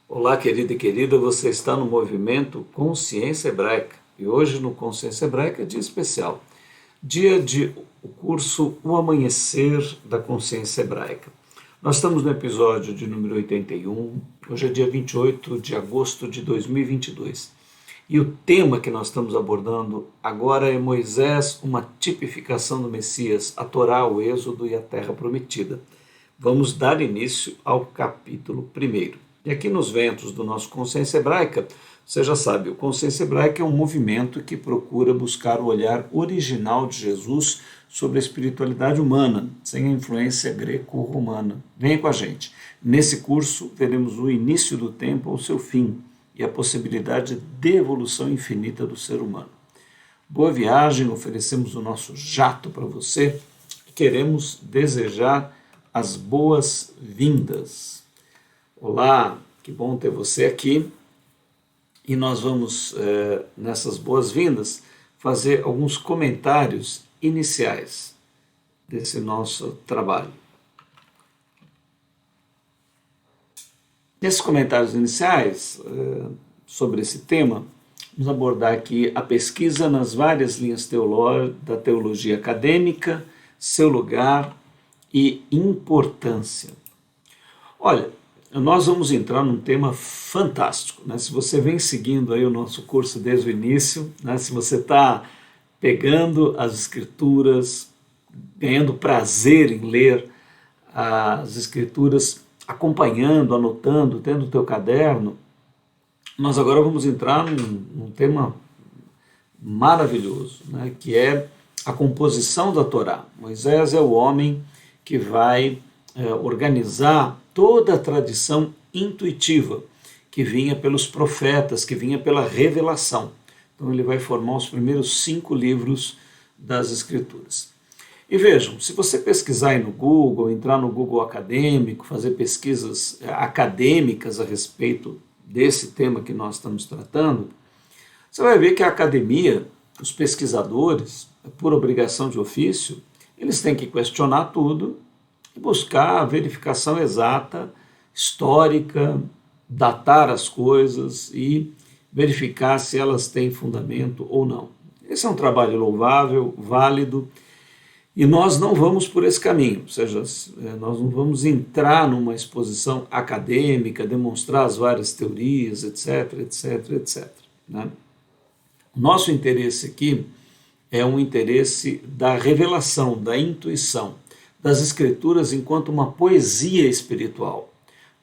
Olá, querido e querida, você está no movimento Consciência Hebraica e hoje no Consciência Hebraica é dia especial, dia de o curso O Amanhecer da Consciência Hebraica. Nós estamos no episódio de número 81, hoje é dia 28 de agosto de 2022 e o tema que nós estamos abordando agora é Moisés, uma tipificação do Messias, a Torá, o Êxodo e a Terra Prometida. Vamos dar início ao capítulo 1. E aqui nos ventos do nosso Consciência Hebraica, você já sabe, o Consciência Hebraica é um movimento que procura buscar o olhar original de Jesus sobre a espiritualidade humana, sem a influência greco-romana. Venha com a gente. Nesse curso, veremos o início do tempo ao seu fim e a possibilidade de evolução infinita do ser humano. Boa viagem, oferecemos o nosso jato para você e queremos desejar as boas-vindas. Olá, que bom ter você aqui e nós vamos, nessas boas-vindas, fazer alguns comentários iniciais desse nosso trabalho. Nesses comentários iniciais sobre esse tema, vamos abordar aqui a pesquisa nas várias linhas da teologia acadêmica, seu lugar e importância. Olha, nós vamos entrar num tema fantástico, né? Se você vem seguindo aí o nosso curso desde o início, né? Se você está pegando as escrituras, ganhando prazer em ler as escrituras, acompanhando, anotando, tendo o teu caderno, nós agora vamos entrar num tema maravilhoso, né? Que é a composição da Torá. Moisés é o homem que vai organizar toda a tradição intuitiva que vinha pelos profetas, que vinha pela revelação. Então ele vai formar os primeiros 5 livros das Escrituras. E vejam, se você pesquisar aí no Google, entrar no Google acadêmico, fazer pesquisas acadêmicas a respeito desse tema que nós estamos tratando, você vai ver que a academia, os pesquisadores, por obrigação de ofício, eles têm que questionar tudo e buscar a verificação exata, histórica, datar as coisas e verificar se elas têm fundamento ou não. Esse é um trabalho louvável, válido, e nós não vamos por esse caminho, ou seja, nós não vamos entrar numa exposição acadêmica, demonstrar as várias teorias, etc, etc, etc. Né? O nosso interesse aqui é um interesse da revelação, da intuição, das escrituras enquanto uma poesia espiritual,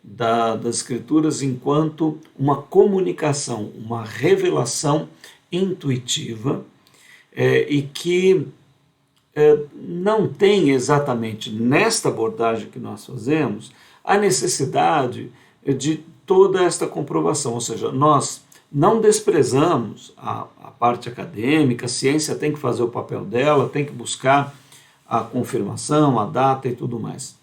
das escrituras enquanto uma comunicação, uma revelação intuitiva e que não tem exatamente nesta abordagem que nós fazemos a necessidade de toda esta comprovação, ou seja, nós não desprezamos a parte acadêmica, a ciência tem que fazer o papel dela, tem que buscar a confirmação, a data e tudo mais.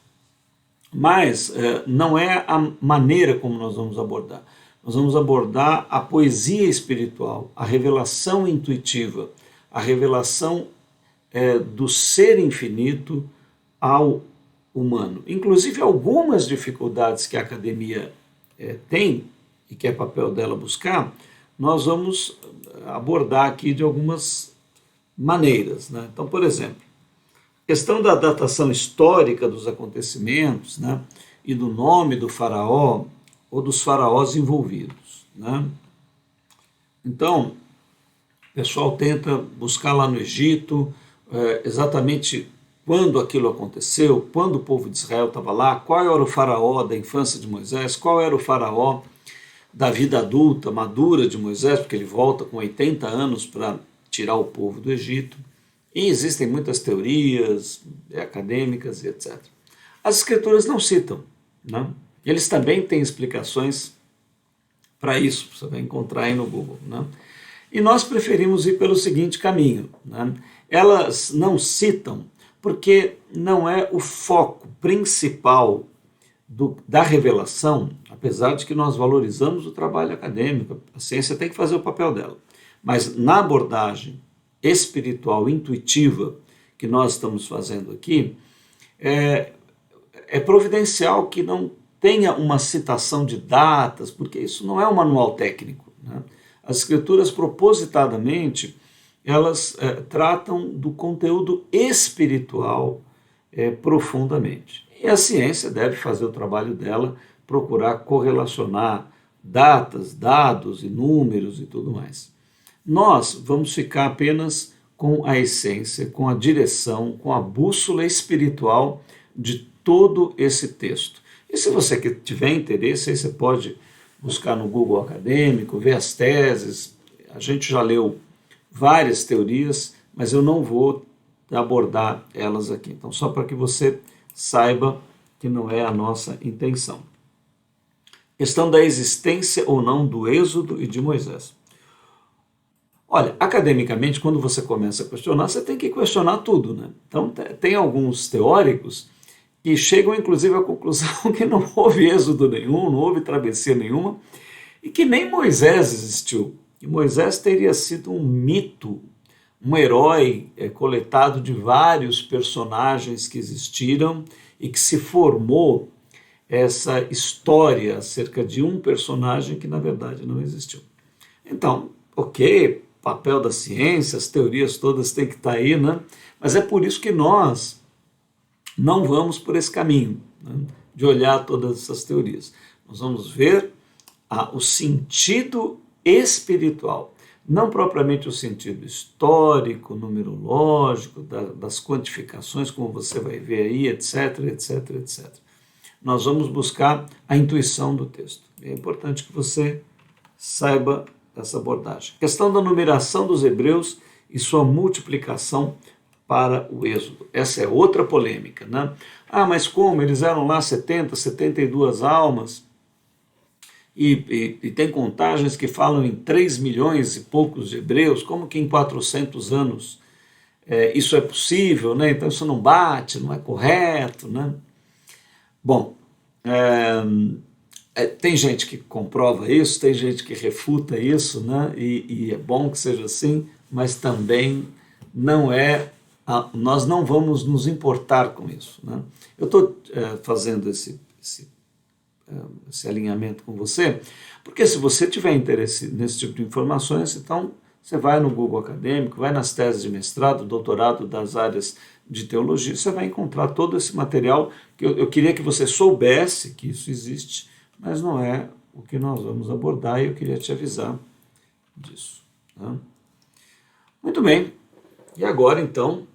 Mas não é a maneira como nós vamos abordar. Nós vamos abordar a poesia espiritual, a revelação intuitiva, a revelação do ser infinito ao humano. Inclusive algumas dificuldades que a academia tem e que é papel dela buscar, nós vamos abordar aqui de algumas maneiras, né? Então, por exemplo, questão da datação histórica dos acontecimentos, né, e do nome do faraó ou dos faraós envolvidos. Né? Então, o pessoal tenta buscar lá no Egito exatamente quando aquilo aconteceu, quando o povo de Israel estava lá, qual era o faraó da infância de Moisés, qual era o faraó da vida adulta, madura de Moisés, porque ele volta com 80 anos para tirar o povo do Egito. E existem muitas teorias acadêmicas e etc. As escrituras não citam, né? Eles também têm explicações para isso, você vai encontrar aí no Google. Né? E nós preferimos ir pelo seguinte caminho. Né? Elas não citam porque não é o foco principal da revelação, apesar de que nós valorizamos o trabalho acadêmico, a ciência tem que fazer o papel dela. Mas na abordagem espiritual, intuitiva, que nós estamos fazendo aqui, é providencial que não tenha uma citação de datas, porque isso não é um manual técnico, né? As escrituras, propositadamente, elas tratam do conteúdo espiritual profundamente. E a ciência deve fazer o trabalho dela, procurar correlacionar datas, dados e números e tudo mais. Nós vamos ficar apenas com a essência, com a direção, com a bússola espiritual de todo esse texto. E se você tiver interesse, aí você pode buscar no Google Acadêmico, ver as teses. A gente já leu várias teorias, mas eu não vou abordar elas aqui. Então, só para que você saiba que não é a nossa intenção. Questão da existência ou não do Êxodo e de Moisés. Olha, academicamente, quando você começa a questionar, você tem que questionar tudo, né? Então, tem alguns teóricos que chegam, inclusive, à conclusão que não houve êxodo nenhum, não houve travessia nenhuma, e que nem Moisés existiu. E Moisés teria sido um mito, um herói coletado de vários personagens que existiram e que se formou essa história acerca de um personagem que, na verdade, não existiu. Então, ok, papel da ciência, as teorias todas têm que estar aí, né? Mas é por isso que nós não vamos por esse caminho, né, de olhar todas essas teorias. Nós vamos ver o sentido espiritual, não propriamente o sentido histórico, numerológico, das quantificações, como você vai ver aí, etc, etc, etc. Nós vamos buscar a intuição do texto. É importante que você saiba essa abordagem. Questão da numeração dos hebreus e sua multiplicação para o Êxodo. Essa é outra polêmica, né? Ah, mas como? Eles eram lá 72 almas e tem contagens que falam em 3 milhões e poucos de hebreus, como que em 400 anos isso é possível, né? Então isso não bate, não é correto, né? Bom, tem gente que comprova isso, tem gente que refuta isso, né? E é bom que seja assim, mas também não é, nós não vamos nos importar com isso, né? Eu estou fazendo esse alinhamento com você, porque se você tiver interesse nesse tipo de informações, então você vai no Google Acadêmico, vai nas teses de mestrado, doutorado das áreas de teologia, você vai encontrar todo esse material que eu queria que você soubesse que isso existe, mas não é o que nós vamos abordar e eu queria te avisar disso, né? Muito bem, e agora então,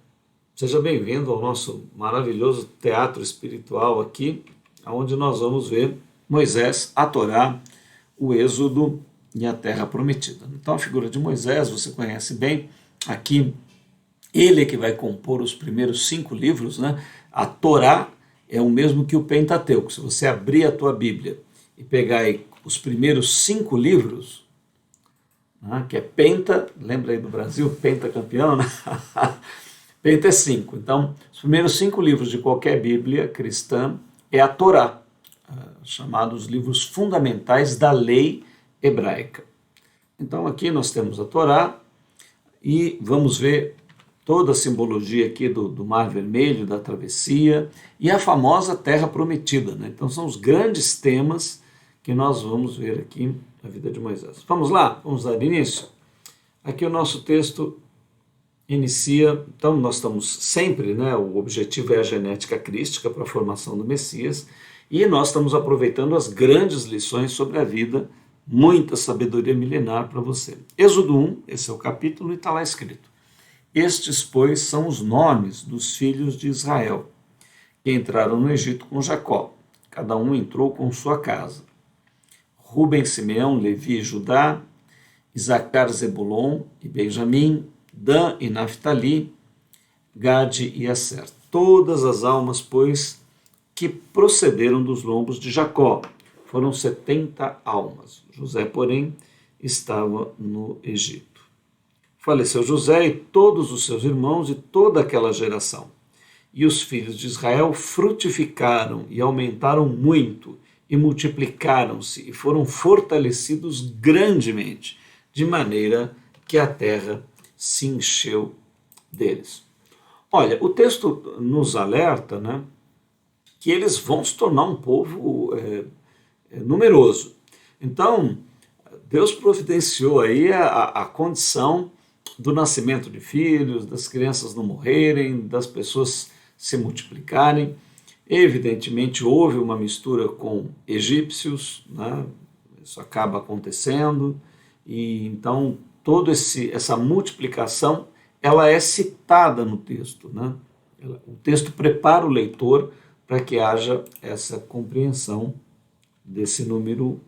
seja bem-vindo ao nosso maravilhoso teatro espiritual aqui, onde nós vamos ver Moisés, a Torá, o Êxodo e a Terra Prometida. Então a figura de Moisés você conhece bem, aqui ele é que vai compor os primeiros 5 livros, né? A Torá é o mesmo que o Pentateuco. Se você abrir a tua Bíblia e pegar aí os primeiros 5 livros, né, que é Penta, lembra aí do Brasil, pentacampeão, né? Penta é 5. Então, os primeiros 5 livros de qualquer Bíblia cristã é a Torá, chamados livros fundamentais da lei hebraica. Então, aqui nós temos a Torá e vamos ver toda a simbologia aqui do Mar Vermelho, da travessia e a famosa Terra Prometida, né? Então, são os grandes temas que nós vamos ver aqui na vida de Moisés. Vamos lá? Vamos dar início? Aqui o nosso texto inicia, então nós estamos sempre, né, o objetivo é a genética crística para a formação do Messias, e nós estamos aproveitando as grandes lições sobre a vida, muita sabedoria milenar para você. Êxodo 1, esse é o capítulo, e está lá escrito: estes, pois, são os nomes dos filhos de Israel, que entraram no Egito com Jacó. Cada um entrou com sua casa. Ruben, Simeão, Levi e Judá, Isacar, Zebulon e Benjamim, Dan e Naftali, Gade e Asser. Todas as almas, pois, que procederam dos lombos de Jacó. Foram 70 almas. José, porém, estava no Egito. Faleceu José e todos os seus irmãos e toda aquela geração. E os filhos de Israel frutificaram e aumentaram muito, e multiplicaram-se, e foram fortalecidos grandemente, de maneira que a terra se encheu deles. Olha, o texto nos alerta, né, que eles vão se tornar um povo numeroso. Então, Deus providenciou aí a condição do nascimento de filhos, das crianças não morrerem, das pessoas se multiplicarem. Evidentemente, houve uma mistura com egípcios, né? Isso acaba acontecendo, e então toda essa multiplicação ela é citada no texto, né? O texto prepara o leitor para que haja essa compreensão desse número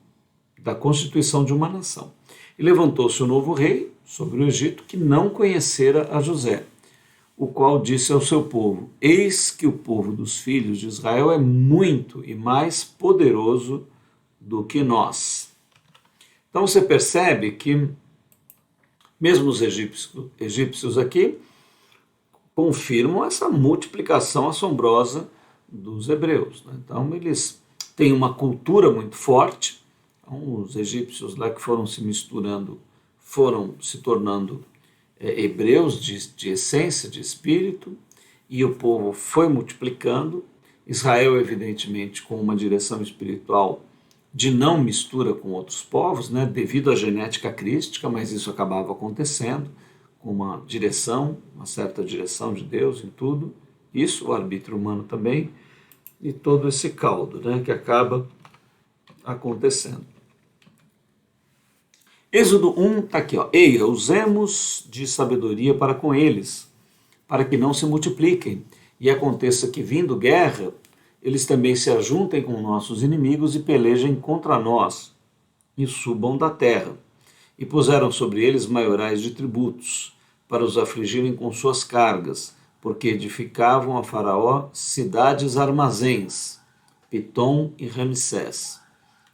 da constituição de uma nação. E levantou-se o novo rei sobre o Egito que não conhecera a José, o qual disse ao seu povo: eis que o povo dos filhos de Israel é muito e mais poderoso do que nós. Então você percebe que mesmo os egípcios aqui confirmam essa multiplicação assombrosa dos hebreus, né? Então eles têm uma cultura muito forte. Então, os egípcios lá que foram se misturando, foram se tornando hebreus de essência, de espírito, e o povo foi multiplicando. Israel, evidentemente, com uma direção espiritual de não mistura com outros povos, né, devido à genética crística, mas isso acabava acontecendo, com uma direção, uma certa direção de Deus em tudo, isso, o arbítrio humano também, e todo esse caldo, né, que acaba acontecendo. Êxodo 1 está aqui, ó. Eia, usemos de sabedoria para com eles, para que não se multipliquem, e aconteça que, vindo guerra, eles também se ajuntem com nossos inimigos e pelejem contra nós, e subam da terra. E puseram sobre eles maiorais de tributos, para os afligirem com suas cargas, porque edificavam a Faraó cidades armazéns, Pitom e Ramsés.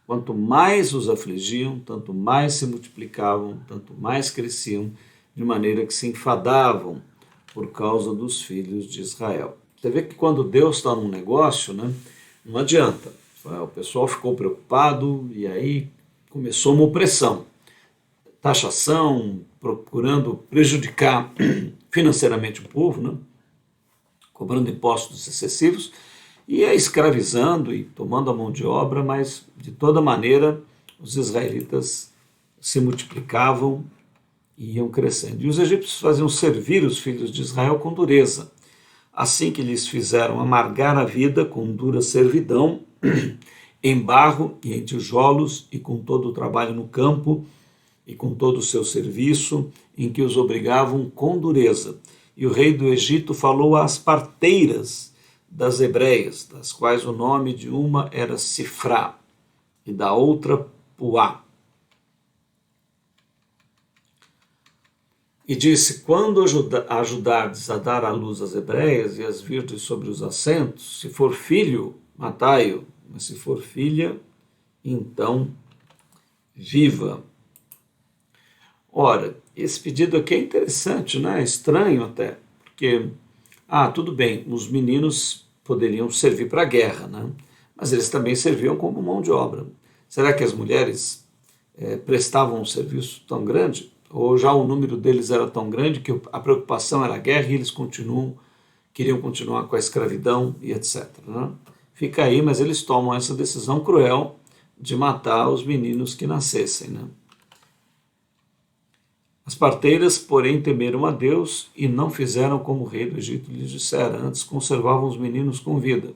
Quanto mais os afligiam, tanto mais se multiplicavam, tanto mais cresciam, de maneira que se enfadavam por causa dos filhos de Israel. Você vê que quando Deus está num negócio, né, não adianta. O pessoal ficou preocupado e aí começou uma opressão. Taxação, procurando prejudicar financeiramente o povo, né, cobrando impostos excessivos, e escravizando e tomando a mão de obra, mas de toda maneira os israelitas se multiplicavam e iam crescendo. E os egípcios faziam servir os filhos de Israel com dureza, assim que lhes fizeram amargar a vida com dura servidão, em barro e em tijolos, e com todo o trabalho no campo, e com todo o seu serviço, em que os obrigavam com dureza. E o rei do Egito falou às parteiras das hebreias, das quais o nome de uma era Sifrá e da outra Puá. E disse: quando ajudardes a dar à luz as hebreias e as virdes sobre os assentos, se for filho, matai-o, mas se for filha, então viva. Ora, esse pedido aqui é interessante, né? Estranho até, porque, tudo bem, os meninos poderiam servir para a guerra, né? Mas eles também serviam como mão de obra. Será que as mulheres prestavam um serviço tão grande? Ou já o número deles era tão grande que a preocupação era a guerra e eles queriam continuar com a escravidão e etc. Né? Fica aí, mas eles tomam essa decisão cruel de matar os meninos que nascessem, né? As parteiras, porém, temeram a Deus e não fizeram como o rei do Egito lhes dissera, antes conservavam os meninos com vida.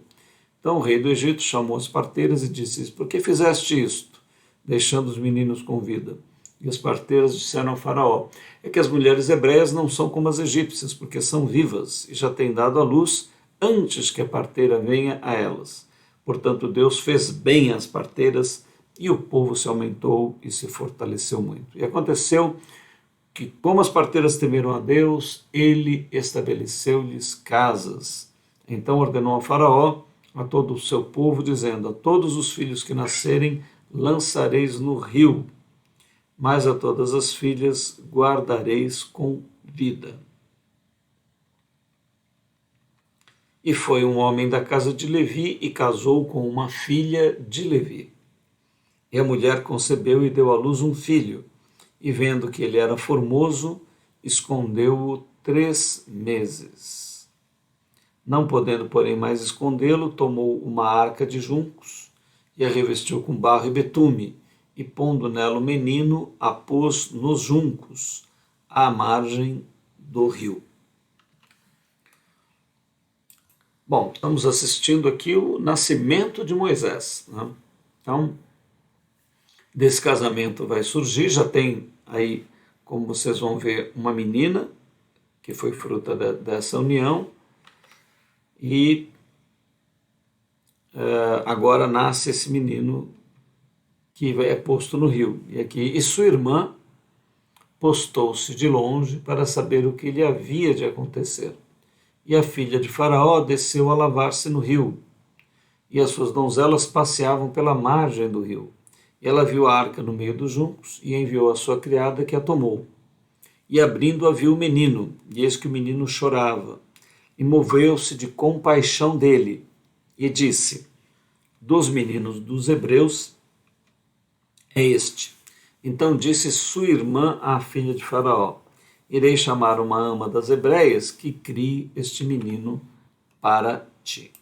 Então o rei do Egito chamou as parteiras e disse: por que fizeste isto, deixando os meninos com vida? E as parteiras disseram ao faraó: é que as mulheres hebreias não são como as egípcias, porque são vivas e já têm dado à luz antes que a parteira venha a elas. Portanto, Deus fez bem às parteiras e o povo se aumentou e se fortaleceu muito. E aconteceu que, como as parteiras temeram a Deus, ele estabeleceu-lhes casas. Então ordenou ao faraó, a todo o seu povo, dizendo: a todos os filhos que nascerem lançareis no rio, mas a todas as filhas guardareis com vida. E foi um homem da casa de Levi e casou com uma filha de Levi. E a mulher concebeu e deu à luz um filho, e vendo que ele era formoso, escondeu-o 3 meses. Não podendo, porém, mais escondê-lo, tomou uma arca de juncos e a revestiu com barro e betume, e pondo nela o menino, a pôs nos juncos, à margem do rio. Bom, estamos assistindo aqui o nascimento de Moisés, né? Então, desse casamento vai surgir, já tem aí, como vocês vão ver, uma menina, que foi fruta dessa união, e agora nasce esse menino que é posto no rio. E sua irmã postou-se de longe para saber o que lhe havia de acontecer. E a filha de Faraó desceu a lavar-se no rio, e as suas donzelas passeavam pela margem do rio. E ela viu a arca no meio dos juncos, e enviou a sua criada, que a tomou. E abrindo-a viu o menino, e eis que o menino chorava. E moveu-se de compaixão dele, e disse: dos meninos dos hebreus é este. Então disse sua irmã à filha de Faraó: irei chamar uma ama das hebreias que crie este menino para ti.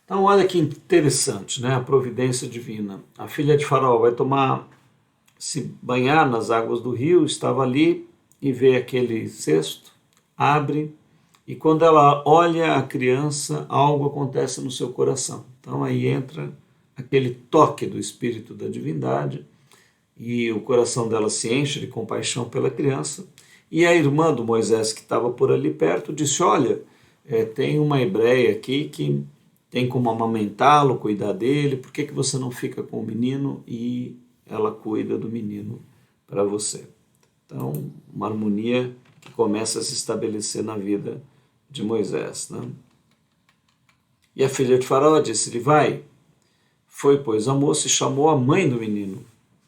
Então olha que interessante, né? A providência divina. A filha de Faraó vai se banhar nas águas do rio, estava ali e vê aquele cesto, abre, e quando ela olha a criança, algo acontece no seu coração. Então aí entra aquele toque do Espírito da divindade, e o coração dela se enche de compaixão pela criança, e a irmã do Moisés, que estava por ali perto, disse: olha, tem uma hebreia aqui que tem como amamentá-lo, cuidar dele, por que você não fica com o menino e ela cuida do menino para você? Então, uma harmonia que começa a se estabelecer na vida de Moisés, né? E a filha de Faraó disse-lhe: vai. Foi, pois, a moça e chamou a mãe do menino.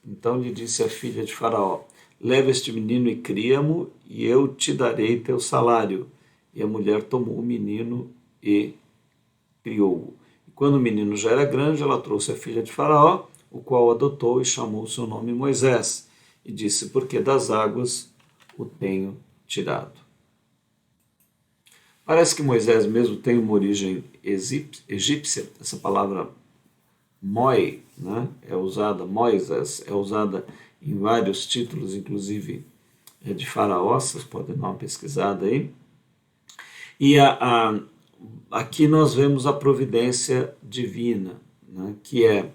Então lhe disse a filha de Faraó: leva este menino e cria-mo, e eu te darei teu salário. E a mulher tomou o menino e criou-o. E quando o menino já era grande, ela trouxe a filha de Faraó, o qual o adotou e chamou o seu nome Moisés. E disse: porque das águas o tenho tirado. Parece que Moisés mesmo tem uma origem egípcia. Essa palavra Moi, né, Moisés, é usada em vários títulos, inclusive de Faraó, vocês podem dar uma pesquisada aí. E aqui nós vemos a providência divina, né, que é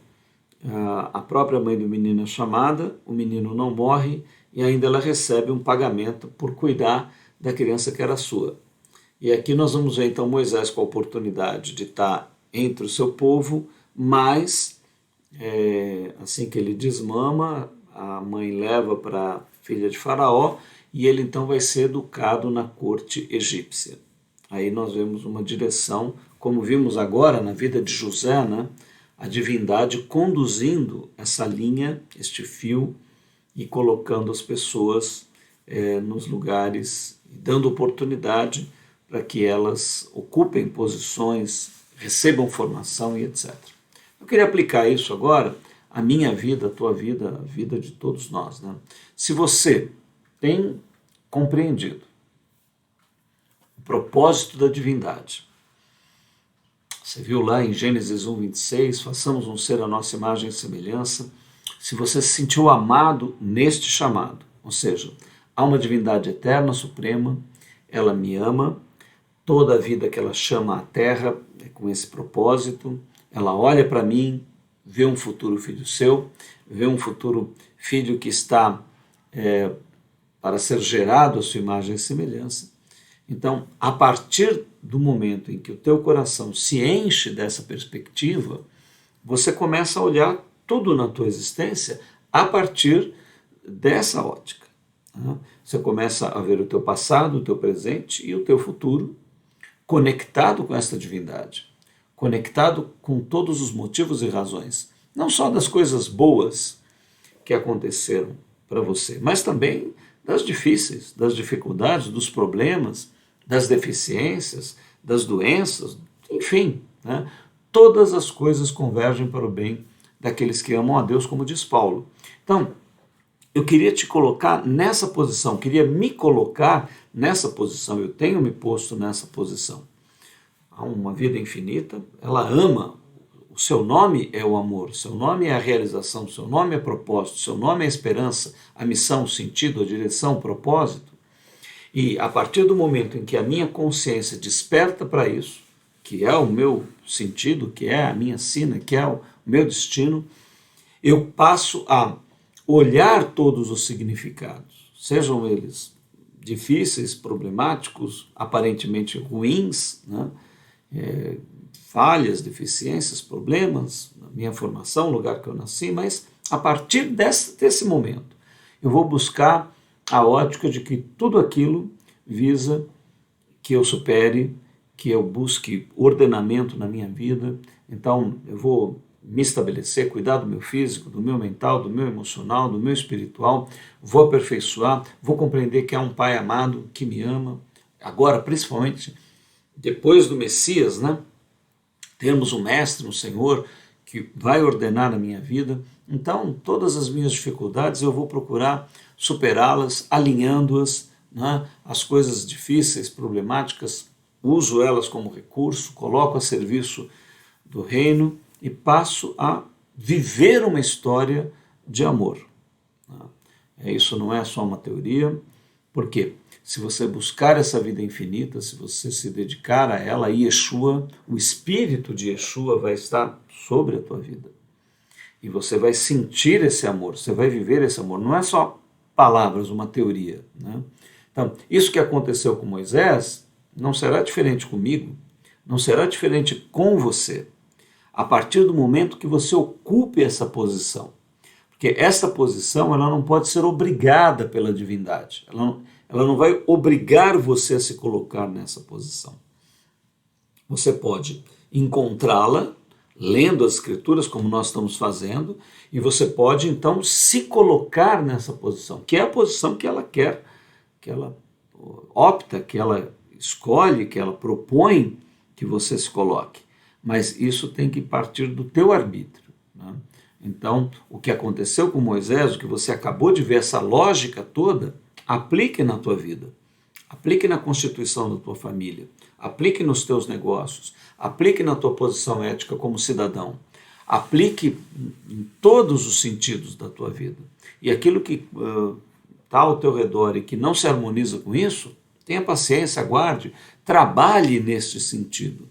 a própria mãe do menino é chamada, o menino não morre, e ainda ela recebe um pagamento por cuidar da criança que era sua. E aqui nós vamos ver então Moisés com a oportunidade de estar entre o seu povo, mas assim que ele desmama, a mãe leva para a filha de Faraó, e ele então vai ser educado na corte egípcia. Aí nós vemos uma direção, como vimos agora na vida de José, né? A divindade conduzindo essa linha, este fio, e colocando as pessoas nos lugares, dando oportunidade para que elas ocupem posições, recebam formação e etc. Eu queria aplicar isso agora à minha vida, à tua vida, à vida de todos nós, né? Se você tem compreendido o propósito da divindade, você viu lá em Gênesis 1:26, façamos um ser à nossa imagem e semelhança. Se você se sentiu amado neste chamado, ou seja, há uma divindade eterna, suprema, ela me ama, toda a vida que ela chama à terra é com esse propósito, ela olha para mim, vê um futuro filho seu, vê um futuro filho que está para ser gerado à sua imagem e semelhança. Então, a partir do momento em que o teu coração se enche dessa perspectiva, você começa a olhar tudo na tua existência a partir dessa ótica. Você começa a ver o teu passado, o teu presente e o teu futuro conectado com esta divindade, conectado com todos os motivos e razões, não só das coisas boas que aconteceram para você, mas também das difíceis, das dificuldades, dos problemas, das deficiências, das doenças, enfim, né? Todas as coisas convergem para o bem daqueles que amam a Deus, como diz Paulo. Então, eu queria te colocar nessa posição, queria me colocar nessa posição, eu tenho me posto nessa posição. Há uma vida infinita, ela ama, o seu nome é o amor, o seu nome é a realização, o seu nome é propósito, o seu nome é a esperança, a missão, o sentido, a direção, o propósito. E a partir do momento em que a minha consciência desperta para isso, que é o meu sentido, que é a minha sina, que é o meu destino, eu passo a olhar todos os significados, sejam eles difíceis, problemáticos, aparentemente ruins, né? Falhas, deficiências, problemas na minha formação, no lugar que eu nasci, mas a partir desse momento eu vou buscar a ótica de que tudo aquilo visa que eu supere, que eu busque ordenamento na minha vida. Então eu vou me estabelecer, cuidar do meu físico, do meu mental, do meu emocional, do meu espiritual, vou aperfeiçoar, vou compreender que há um Pai amado que me ama. Agora, principalmente depois do Messias, né? Termos um mestre, um Senhor que vai ordenar a minha vida. Então, todas as minhas dificuldades eu vou procurar superá-las, alinhando-as, né? As coisas difíceis, problemáticas, uso elas como recurso, coloco a serviço do reino e passo a viver uma história de amor. Isso não é só uma teoria, porque se você buscar essa vida infinita, se você se dedicar a ela, Yeshua, o Espírito de Yeshua vai estar sobre a tua vida. E você vai sentir esse amor, você vai viver esse amor. Não é só palavras, uma teoria, né? Então, isso que aconteceu com Moisés não será diferente comigo, não será diferente com você, a partir do momento que você ocupe essa posição. Porque essa posição ela não pode ser obrigada pela divindade. Ela não vai obrigar você a se colocar nessa posição. Você pode encontrá-la lendo as escrituras, como nós estamos fazendo, e você pode então se colocar nessa posição, que é a posição que ela quer, que ela opta, que ela escolhe, que ela propõe que você se coloque. Mas isso tem que partir do teu arbítrio, né? Então, o que aconteceu com Moisés, o que você acabou de ver, essa lógica toda, aplique na tua vida, aplique na constituição da tua família, aplique nos teus negócios, aplique na tua posição ética como cidadão, aplique em todos os sentidos da tua vida. E aquilo que está ao teu redor e que não se harmoniza com isso, tenha paciência, aguarde, trabalhe neste sentido.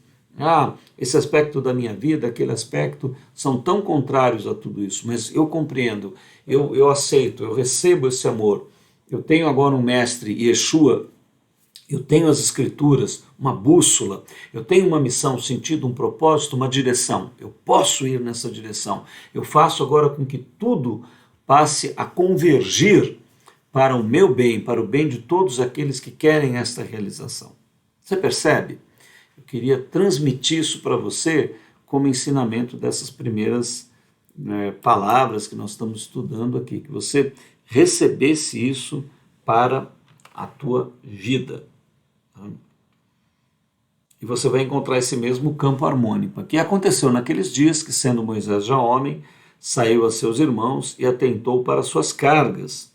Esse aspecto da minha vida, aquele aspecto, são tão contrários a tudo isso, mas eu compreendo, eu aceito, eu recebo esse amor. Eu tenho agora um mestre, Yeshua, eu tenho as escrituras, uma bússola, eu tenho uma missão, um sentido, um propósito, uma direção. Eu posso ir nessa direção. Eu faço agora com que tudo passe a convergir para o meu bem, para o bem de todos aqueles que querem esta realização. Você percebe? Eu queria transmitir isso para você como ensinamento dessas primeiras palavras que nós estamos estudando aqui, que você recebesse isso para a tua vida. Tá? E você vai encontrar esse mesmo campo harmônico. Que aconteceu naqueles dias que, sendo Moisés já homem, saiu a seus irmãos e atentou para suas cargas,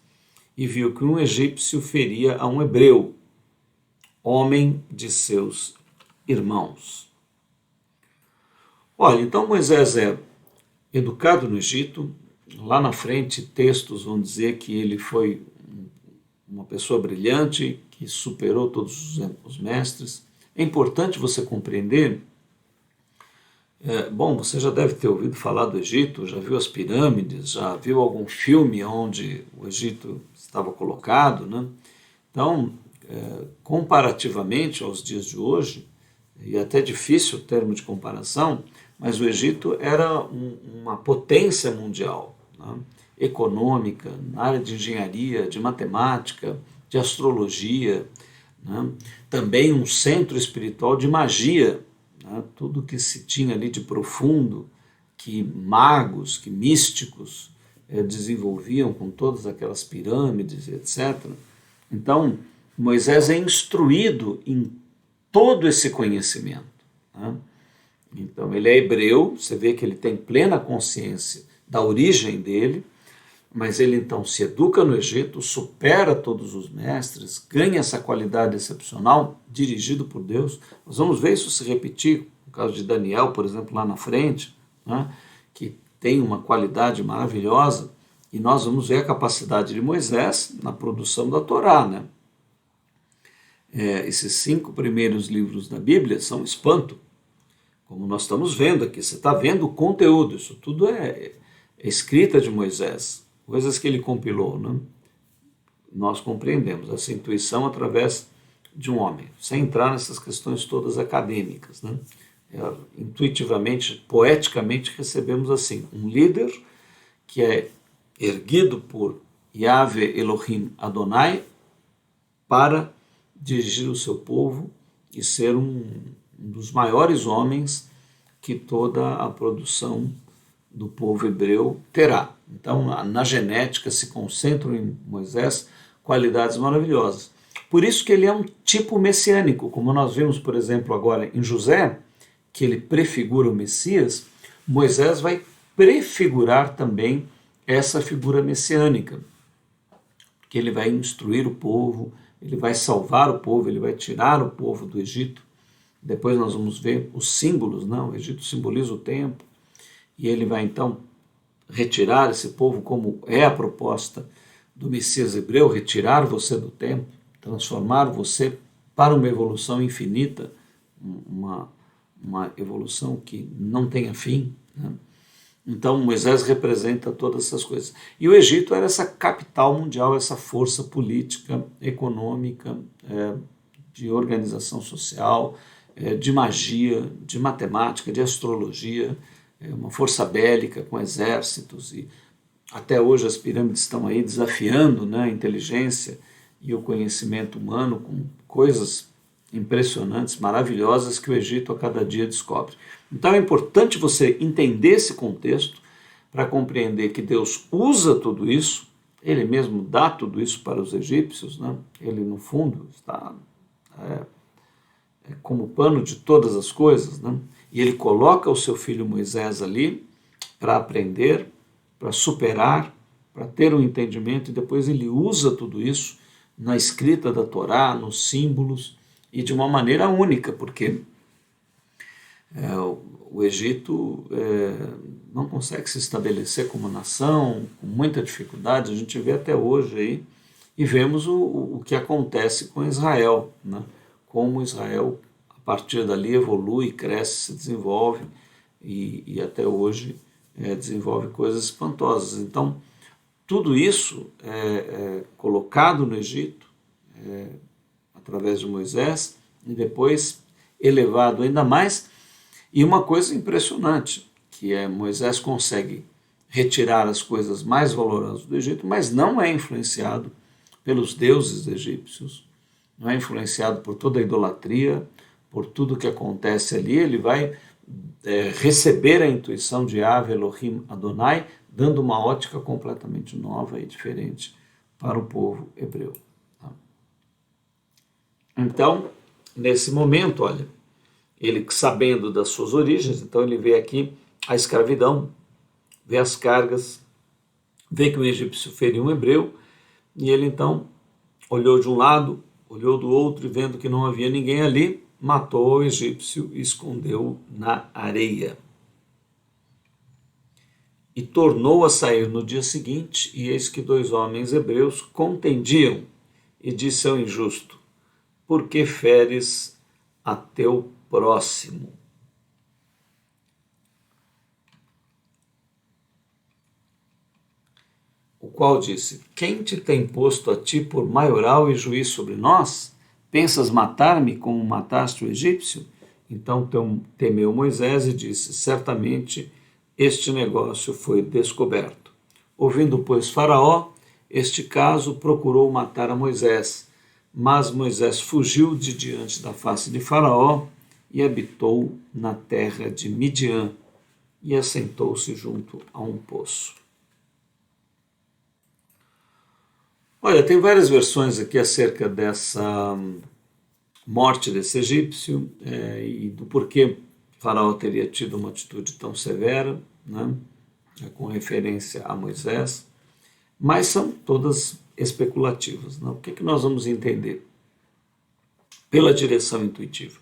e viu que um egípcio feria a um hebreu, homem de seus irmãos. Olha, então Moisés é educado no Egito. Lá na frente, textos vão dizer que ele foi uma pessoa brilhante, que superou todos os mestres. É importante você compreender. Bom, você já deve ter ouvido falar do Egito, já viu as pirâmides, já viu algum filme onde o Egito estava colocado, né? Então, comparativamente aos dias de hoje, e até difícil o termo de comparação, mas o Egito era uma potência mundial, né? Econômica, na área de engenharia, de matemática, de astrologia, né? Também um centro espiritual de magia, né? Tudo que se tinha ali de profundo, que magos, que místicos desenvolviam com todas aquelas pirâmides, etc. Então, Moisés é instruído em todo esse conhecimento, né? Então, ele é hebreu, você vê que ele tem plena consciência da origem dele, mas ele então se educa no Egito, supera todos os mestres, ganha essa qualidade excepcional, dirigido por Deus. Nós vamos ver isso se repetir, no caso de Daniel, por exemplo, lá na frente, né, que tem uma qualidade maravilhosa, e nós vamos ver a capacidade de Moisés na produção da Torá, né? Esses 5 primeiros livros da Bíblia são um espanto, como nós estamos vendo aqui. Você está vendo o conteúdo, isso tudo é escrita de Moisés, coisas que ele compilou, né? Nós compreendemos essa intuição através de um homem, sem entrar nessas questões todas acadêmicas, né? Intuitivamente, poeticamente, recebemos assim, um líder que é erguido por Yahvé Elohim Adonai para dirigir o seu povo e ser um dos maiores homens que toda a produção do povo hebreu terá. Então, na genética se concentram em Moisés qualidades maravilhosas. Por isso que ele é um tipo messiânico, como nós vimos, por exemplo, agora em José, que ele prefigura o Messias. Moisés vai prefigurar também essa figura messiânica, que ele vai instruir o povo, ele vai salvar o povo, ele vai tirar o povo do Egito. Depois nós vamos ver os símbolos, não? O Egito simboliza o tempo, e ele vai então retirar esse povo, como é a proposta do Messias hebreu, retirar você do tempo, transformar você para uma evolução infinita, uma evolução que não tenha fim, né? Então Moisés representa todas essas coisas. E o Egito era essa capital mundial, essa força política, econômica, de organização social, de magia, de matemática, de astrologia, uma força bélica com exércitos, e até hoje as pirâmides estão aí desafiando, né, a inteligência e o conhecimento humano com coisas impressionantes, maravilhosas que o Egito a cada dia descobre. Então é importante você entender esse contexto para compreender que Deus usa tudo isso, ele mesmo dá tudo isso para os egípcios, né? Ele no fundo está como pano de todas as coisas, né? E ele coloca o seu filho Moisés ali para aprender, para superar, para ter um entendimento, e depois ele usa tudo isso na escrita da Torá, nos símbolos, e de uma maneira única, porque o Egito não consegue se estabelecer como nação, com muita dificuldade. A gente vê até hoje aí, e vemos o que acontece com Israel, né? Como Israel, a partir dali, evolui, cresce, se desenvolve, e até hoje desenvolve coisas espantosas. Então, tudo isso é colocado no Egito, através de Moisés, e depois elevado ainda mais. E uma coisa impressionante, que Moisés consegue retirar as coisas mais valorosas do Egito, mas não é influenciado pelos deuses egípcios, não é influenciado por toda a idolatria, por tudo que acontece ali. Ele vai receber a intuição de Yahvé Elohim Adonai, dando uma ótica completamente nova e diferente para o povo hebreu. Então, nesse momento, olha, ele sabendo das suas origens, então ele vê aqui a escravidão, vê as cargas, vê que o egípcio feriu um hebreu, e ele então olhou de um lado, olhou do outro, e vendo que não havia ninguém ali, matou o egípcio e escondeu na areia. E tornou a sair no dia seguinte, e eis que 2 homens hebreus contendiam, e disse ao injusto: por que feres a teu próximo? O qual disse: quem te tem posto a ti por maioral e juiz sobre nós? Pensas matar-me como mataste o egípcio? Então temeu Moisés e disse: certamente este negócio foi descoberto. Ouvindo, pois, Faraó este caso, procurou matar a Moisés, mas Moisés fugiu de diante da face de Faraó e habitou na terra de Midian e assentou-se junto a um poço. Olha, tem várias versões aqui acerca dessa morte desse egípcio e do porquê Faraó teria tido uma atitude tão severa, né, com referência a Moisés. mas são todas especulativas. Não? O que nós vamos entender? Pela direção intuitiva.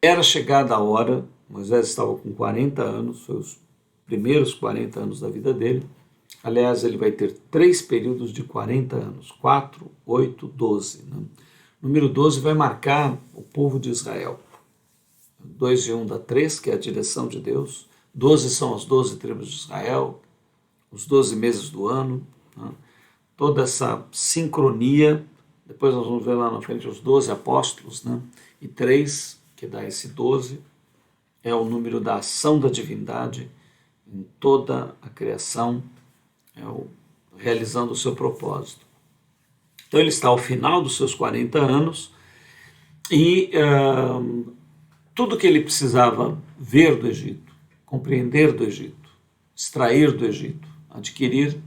Era chegada a hora, Moisés estava com 40 anos, foi os primeiros 40 anos da vida dele. Aliás, ele vai ter 3 períodos de 40 anos, 4, 8, 12. Né? O número 12 vai marcar o povo de Israel. 2 e 1 dá 3, que é a direção de Deus. 12 são as 12 tribos de Israel, os 12 meses do ano. Né? Toda essa sincronia, depois nós vamos ver lá na frente os 12 apóstolos, né? E 3, que dá esse 12, é o número da ação da divindade em toda a criação, realizando o seu propósito. Então ele está ao final dos seus 40 anos e tudo que ele precisava ver do Egito, compreender do Egito, extrair do Egito, adquirir,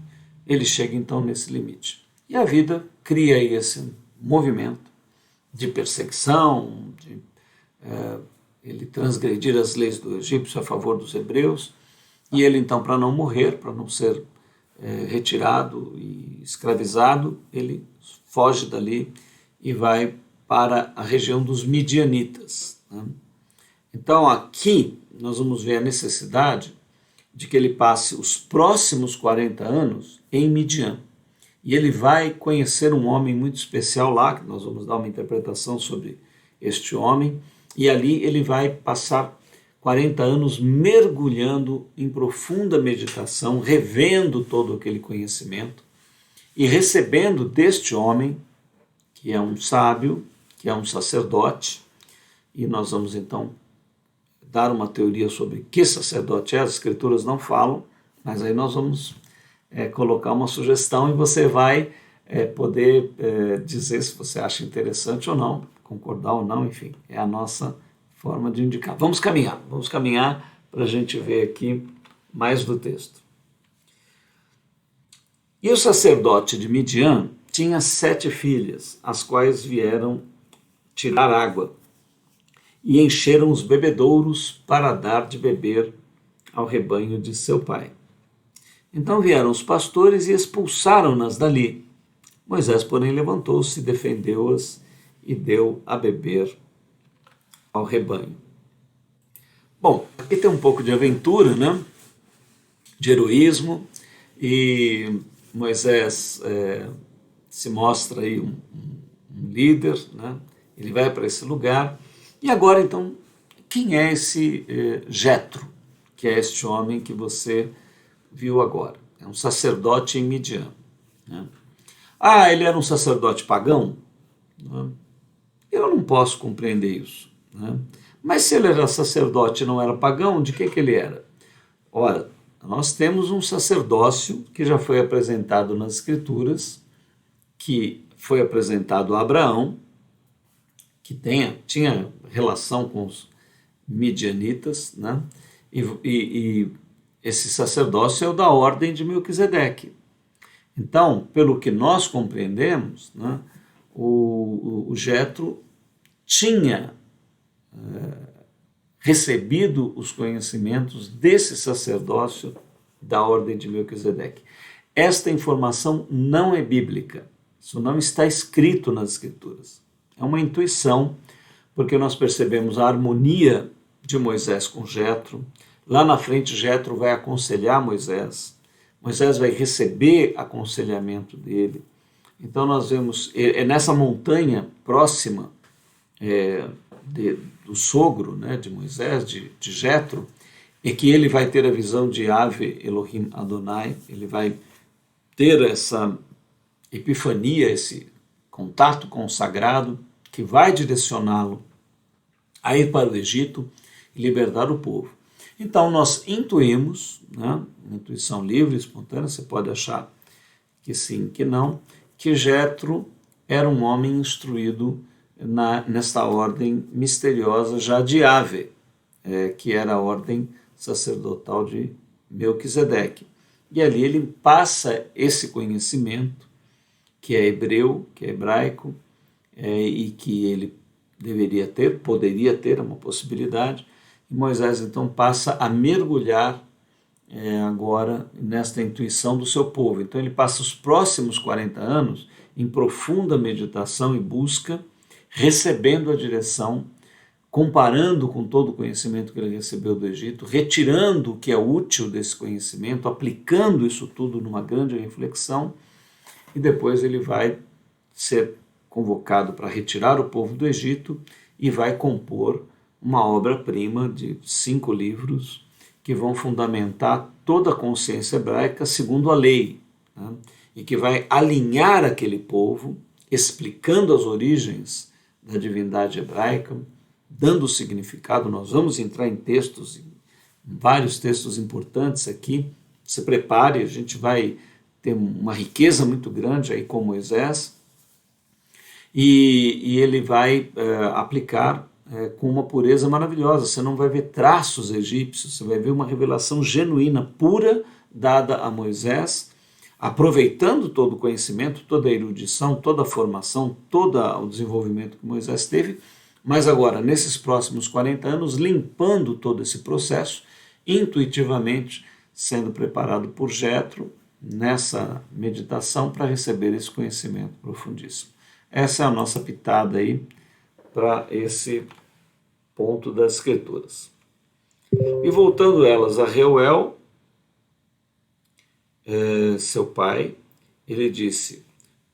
ele chega então nesse limite. E a vida cria aí esse movimento de perseguição, de ele transgredir as leis do egípcio a favor dos hebreus, e ele então, para não morrer, para não ser retirado e escravizado, ele foge dali e vai para a região dos midianitas. Né? Então aqui nós vamos ver a necessidade de que ele passe os próximos 40 anos em Midian. E ele vai conhecer um homem muito especial lá, que nós vamos dar uma interpretação sobre este homem, e ali ele vai passar 40 anos mergulhando em profunda meditação, revendo todo aquele conhecimento e recebendo deste homem, que é um sábio, que é um sacerdote, e nós vamos então dar uma teoria sobre que sacerdote é, as escrituras não falam, mas aí nós vamos colocar uma sugestão e você vai poder dizer se você acha interessante ou não, concordar ou não, enfim, é a nossa forma de indicar. Vamos caminhar para a gente ver aqui mais do texto. E o sacerdote de Midian tinha 7 filhas, as quais vieram tirar água e encheram os bebedouros para dar de beber ao rebanho de seu pai. Então vieram os pastores e expulsaram-nas dali. Moisés, porém, levantou-se, defendeu-as e deu a beber ao rebanho. Bom, aqui tem um pouco de aventura, né? De heroísmo, e Moisés se mostra aí um líder, né? Ele vai para esse lugar. E agora, então, quem é esse Jetro, que é este homem que você viu agora? É um sacerdote em Midian. Né? Ele era um sacerdote pagão? Né? Eu não posso compreender isso. Né? Mas se ele era sacerdote e não era pagão, de que ele era? Ora, nós temos um sacerdócio que já foi apresentado nas Escrituras, que foi apresentado a Abraão, que tinha relação com os midianitas, né? E esse sacerdócio é o da ordem de Melquisedeque. Então, pelo que nós compreendemos, né, o Jetro tinha recebido os conhecimentos desse sacerdócio da ordem de Melquisedeque. Esta informação não é bíblica, isso não está escrito nas Escrituras. É uma intuição, porque nós percebemos a harmonia de Moisés com Jetro. Lá na frente, Jetro vai aconselhar Moisés. Moisés vai receber aconselhamento dele. Então nós vemos, nessa montanha próxima do sogro, né, de Moisés, de Jetro, é que ele vai ter a visão de Ave Elohim Adonai, ele vai ter essa epifania, esse contato com o sagrado, que vai direcioná-lo a ir para o Egito e libertar o povo. Então nós intuímos, né, uma intuição livre, espontânea, você pode achar que sim, que não, que Jetro era um homem instruído nesta ordem misteriosa já de Ave, que era a ordem sacerdotal de Melquisedeque. E ali ele passa esse conhecimento, que é hebreu, que é hebraico, e que ele deveria ter, poderia ter, é uma possibilidade, e Moisés então passa a mergulhar agora nesta intuição do seu povo. Então ele passa os próximos 40 anos em profunda meditação e busca, recebendo a direção, comparando com todo o conhecimento que ele recebeu do Egito, retirando o que é útil desse conhecimento, aplicando isso tudo numa grande reflexão, e depois ele vai ser convocado para retirar o povo do Egito e vai compor uma obra-prima de 5 livros que vão fundamentar toda a consciência hebraica segundo a lei, né? E que vai alinhar aquele povo, explicando as origens da divindade hebraica, dando significado. Nós vamos entrar em textos, em vários textos importantes aqui. Se prepare, a gente vai ter uma riqueza muito grande aí com Moisés, e ele vai aplicar com uma pureza maravilhosa. Você não vai ver traços egípcios, você vai ver uma revelação genuína, pura, dada a Moisés, aproveitando todo o conhecimento, toda a erudição, toda a formação, todo o desenvolvimento que Moisés teve, mas agora, nesses próximos 40 anos, limpando todo esse processo, intuitivamente sendo preparado por Jetro, nessa meditação, para receber esse conhecimento profundíssimo. Essa é a nossa pitada aí para esse ponto das Escrituras. E voltando elas a Reuel, seu pai, ele disse: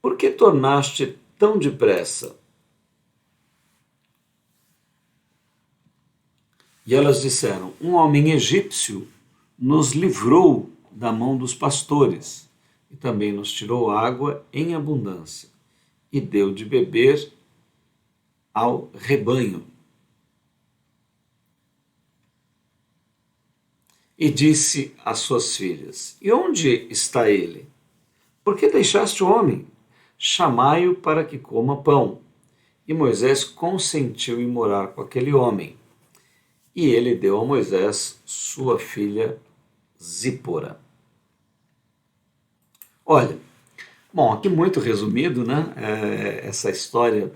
por que tornaste tão depressa? E elas disseram: um homem egípcio nos livrou da mão dos pastores e também nos tirou água em abundância e deu de beber ao rebanho. E disse às suas filhas: e onde está ele? Por que deixaste o homem? Chamai-o para que coma pão. E Moisés consentiu em morar com aquele homem. E ele deu a Moisés sua filha Zípora. Olha, bom, aqui muito resumido, né? Essa história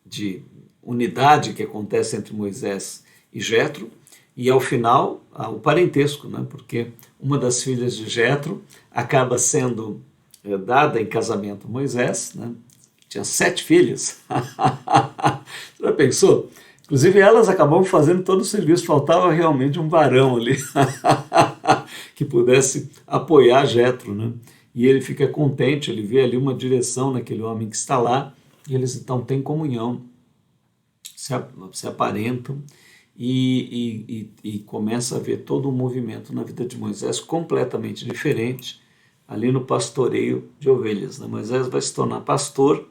de unidade que acontece entre Moisés e Jetro, e ao final o parentesco, né? Porque uma das filhas de Jetro acaba sendo dada em casamento a Moisés, né? Tinha 7 filhas. Você já pensou? Inclusive elas acabam fazendo todo o serviço, faltava realmente um varão ali que pudesse apoiar Jetro, né? E ele fica contente, ele vê ali uma direção naquele homem que está lá, e eles então têm comunhão, se aparentam, e começa a ver todo um movimento na vida de Moisés completamente diferente, ali no pastoreio de ovelhas, né? Moisés vai se tornar pastor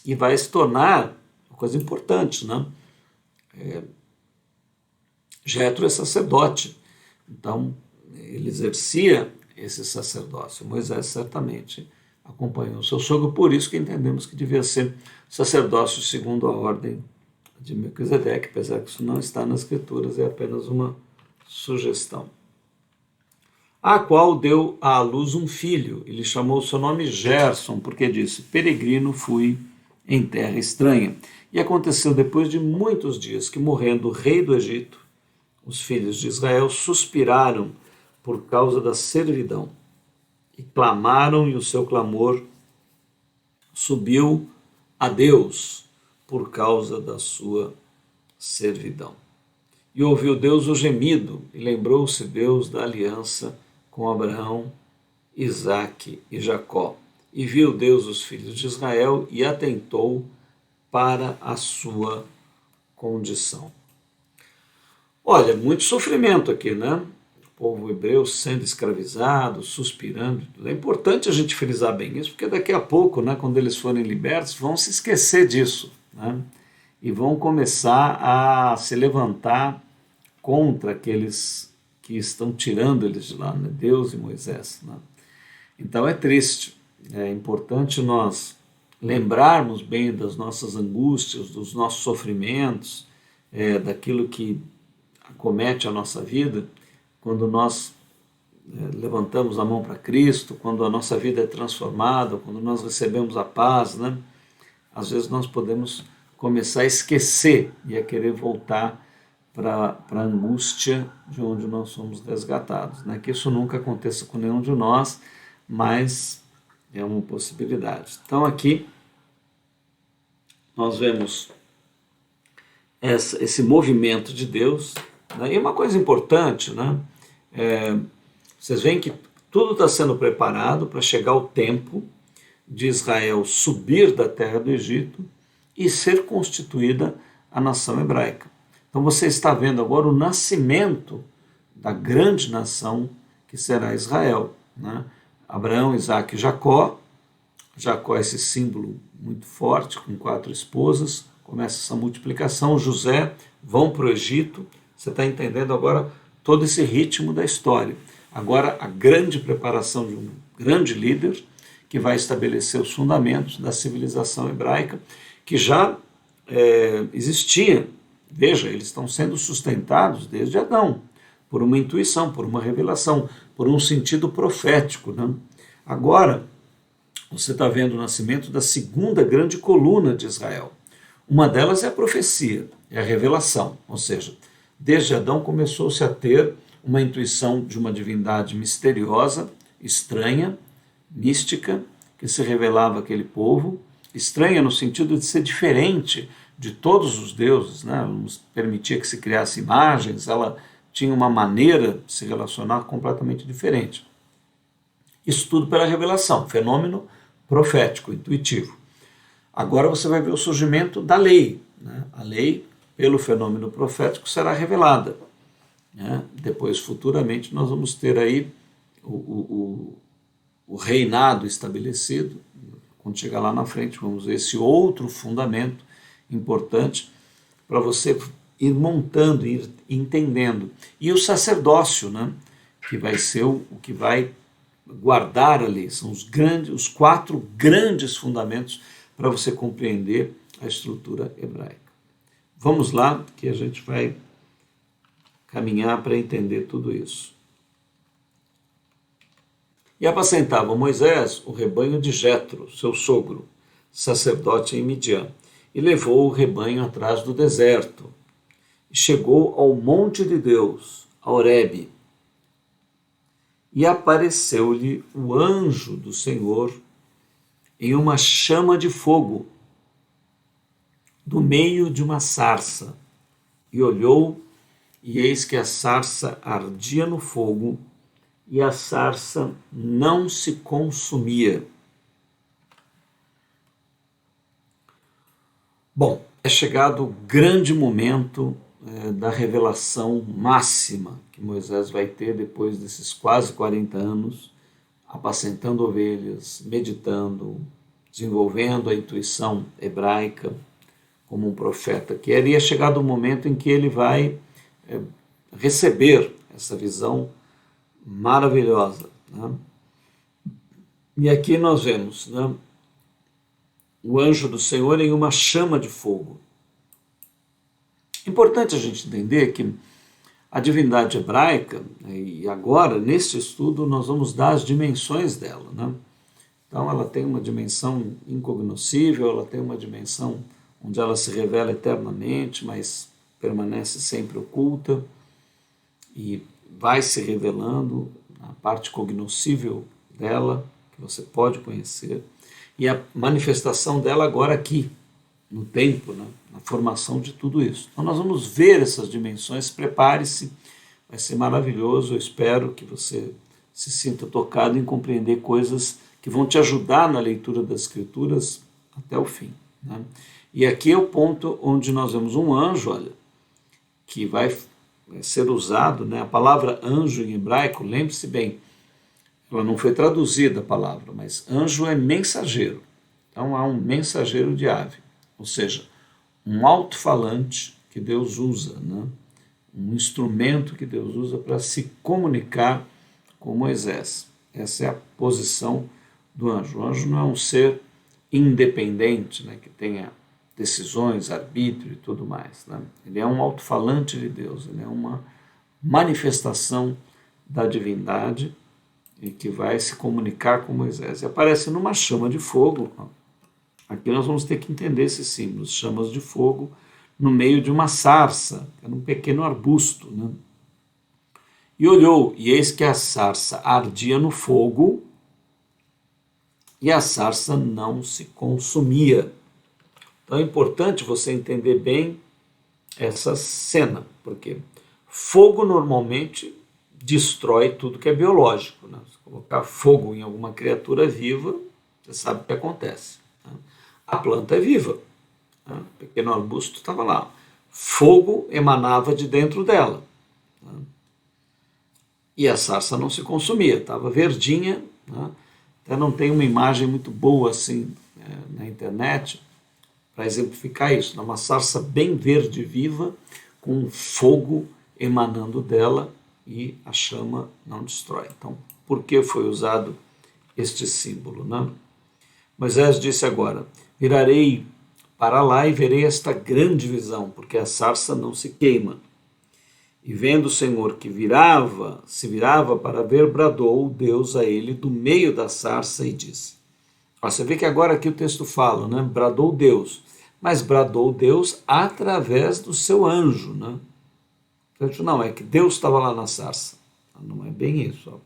e vai se tornar uma coisa importante, né? Jetro é sacerdote, então ele exercia esse sacerdócio. Moisés certamente acompanhou o seu sogro, por isso que entendemos que devia ser sacerdócio segundo a ordem de Melquisedeque, apesar que isso não está nas Escrituras, é apenas uma sugestão. A qual deu à luz um filho, e lhe chamou o seu nome Gerson, porque disse: peregrino fui em terra estranha. E aconteceu depois de muitos dias que, morrendo o rei do Egito, os filhos de Israel suspiraram por causa da servidão e clamaram, e o seu clamor subiu a Deus por causa da sua servidão. E ouviu Deus o gemido, e lembrou-se Deus da aliança com Abraão, Isaque e Jacó. E viu Deus os filhos de Israel e atentou para a sua condição. Olha, muito sofrimento aqui, né? O povo hebreu sendo escravizado, suspirando. É importante a gente frisar bem isso, porque daqui a pouco, né, quando eles forem libertos, vão se esquecer disso, né? E vão começar a se levantar contra aqueles que estão tirando eles de lá, né? Deus e Moisés, né? Então é triste, é importante nós lembrarmos bem das nossas angústias, dos nossos sofrimentos, daquilo que acomete a nossa vida, quando nós levantamos a mão para Cristo, quando a nossa vida é transformada, quando nós recebemos a paz, né? Às vezes nós podemos começar a esquecer e a querer voltar para a angústia de onde nós somos resgatados. Né? Que isso nunca aconteça com nenhum de nós, mas é uma possibilidade. Então aqui nós vemos esse movimento de Deus. Né? E uma coisa importante, né? Vocês veem que tudo está sendo preparado para chegar o tempo de Israel subir da terra do Egito e ser constituída a nação hebraica. Então você está vendo agora o nascimento da grande nação que será Israel. Né? Abraão, Isaque e Jacó. Jacó é esse símbolo muito forte, com 4 esposas. Começa essa multiplicação. José vão para o Egito. Você está entendendo agora todo esse ritmo da história. Agora a grande preparação de um grande líder que vai estabelecer os fundamentos da civilização hebraica, que já existia. Veja, eles estão sendo sustentados desde Adão, por uma intuição, por uma revelação, por um sentido profético. Né? Agora, você está vendo o nascimento da segunda grande coluna de Israel. Uma delas é a profecia, é a revelação, ou seja, desde Adão começou-se a ter uma intuição de uma divindade misteriosa, estranha, mística, que se revelava àquele povo, estranha no sentido de ser diferente de todos os deuses, né? Ela não permitia que se criasse imagens, ela tinha uma maneira de se relacionar completamente diferente. Isso tudo pela revelação, fenômeno profético, intuitivo. Agora você vai ver o surgimento da lei. Né? A lei, pelo fenômeno profético, será revelada. Né? Depois, futuramente, nós vamos ter aí o reinado estabelecido. Quando chegar lá na frente, vamos ver esse outro fundamento importante para você ir montando, ir entendendo. E o sacerdócio, né? Que vai ser o que vai guardar a lei. São os 4 grandes fundamentos para você compreender a estrutura hebraica. Vamos lá, que a gente vai caminhar para entender tudo isso. E apacentava Moisés o rebanho de Jetro, seu sogro, sacerdote em Midian, e levou o rebanho atrás do deserto. E chegou ao monte de Deus, a Horebe, e apareceu-lhe o anjo do Senhor em uma chama de fogo, do meio de uma sarça, e olhou, e eis que a sarça ardia no fogo, e a sarça não se consumia. Bom, é chegado o grande momento da revelação máxima que Moisés vai ter depois desses quase 40 anos, apacentando ovelhas, meditando, desenvolvendo a intuição hebraica como um profeta que era. E é chegado o momento em que ele vai receber essa visão maravilhosa. Né? E aqui nós vemos, né, o anjo do Senhor em uma chama de fogo. Importante a gente entender que a divindade hebraica, e agora neste estudo nós vamos dar as dimensões dela. Né? Então ela tem uma dimensão incognoscível, ela tem uma dimensão onde ela se revela eternamente, mas permanece sempre oculta e vai se revelando na parte cognoscível dela, que você pode conhecer, e a manifestação dela agora aqui, no tempo, né? Na formação de tudo isso. Então nós vamos ver essas dimensões, prepare-se, vai ser maravilhoso, eu espero que você se sinta tocado em compreender coisas que vão te ajudar na leitura das Escrituras até o fim. Né? E aqui é o ponto onde nós vemos um anjo, olha, que vai ser usado, né? A palavra anjo em hebraico, lembre-se bem, ela não foi traduzida a palavra, mas anjo é mensageiro. Então há um mensageiro de ave, ou seja, um alto-falante que Deus usa, né? Um instrumento que Deus usa para se comunicar com Moisés. Essa é a posição do anjo. O anjo não é um ser independente, né? Que tenha decisões, arbítrio e tudo mais. Né? Ele é um alto-falante de Deus, ele é uma manifestação da divindade e que vai se comunicar com Moisés. E aparece numa chama de fogo. Aqui nós vamos ter que entender esses símbolos. Chamas de fogo no meio de uma sarça, era um pequeno arbusto, né? E olhou, e eis que a sarça ardia no fogo, e a sarça não se consumia. Então é importante você entender bem essa cena, porque fogo normalmente destrói tudo que é biológico, né? Se colocar fogo em alguma criatura viva, você sabe o que acontece, né? A planta é viva, né? O pequeno arbusto estava lá. Fogo emanava de dentro dela, né? E a sarça não se consumia, estava verdinha, né? Até não tem uma imagem muito boa assim na internet para exemplificar isso, né? Uma sarça bem verde viva, com um fogo emanando dela e a chama não destrói. Então, por que foi usado este símbolo, né? Moisés disse agora: virarei para lá e verei esta grande visão, porque a sarça não se queima. E vendo o Senhor que se virava para ver, bradou Deus a ele do meio da sarça e disse. Você vê que agora aqui o texto fala, né? Bradou Deus, mas bradou Deus através do seu anjo, né? Não, é que Deus estava lá na sarça. Não é bem isso. Ó.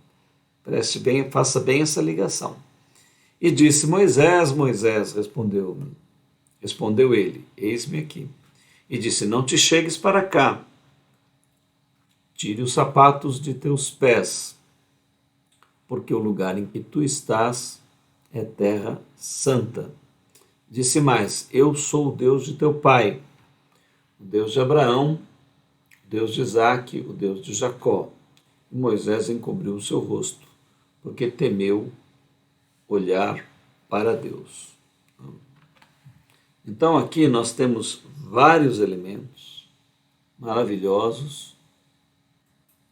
Preste bem, faça bem essa ligação. E disse: Moisés, Moisés, respondeu ele, eis-me aqui. E disse: não te chegues para cá, tire os sapatos de teus pés, porque o lugar em que tu estás é terra santa. Disse mais: eu sou o Deus de teu pai, o Deus de Abraão, o Deus de Isaque, o Deus de Jacó. E Moisés encobriu o seu rosto, porque temeu olhar para Deus. Então aqui nós temos vários elementos maravilhosos.